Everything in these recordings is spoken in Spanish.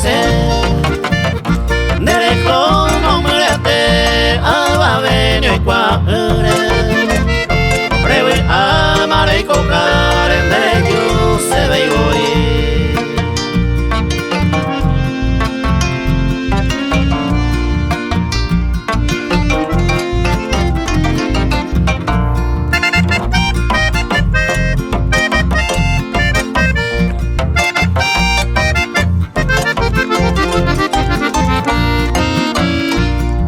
se nere como murete aba venio y cuare prewe amare y cocar de yo se ve hoy.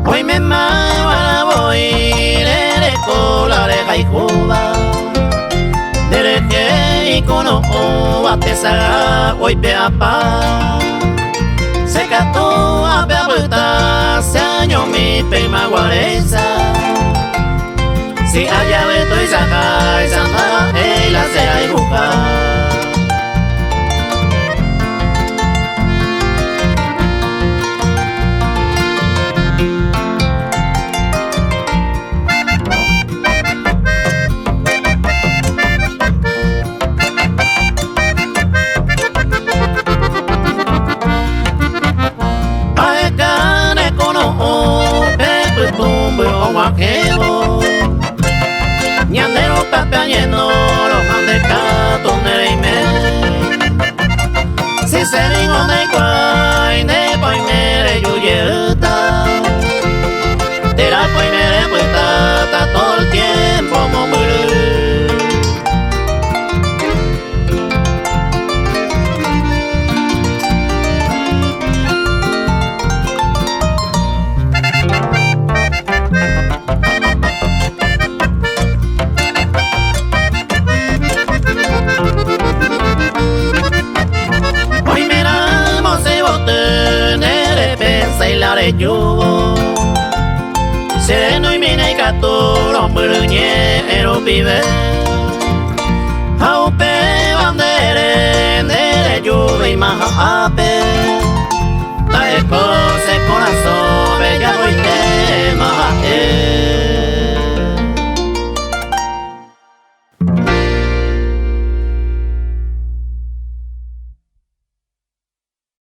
Hoy me mala voy de cola de Jaicuba de que icono bateza hoy peapa se cató a peaputa se año mi pema guareza si allá veto y saca y santa y la sea y buscar. Ñandero papañeno los andecatos nereime si se digo de cuay ne poimere yuyeta de la poimere puesta todo el tiempo momuru. Yubo sereno y mina y gato los muruñeros vive aupe bandere nere yuve y maha ape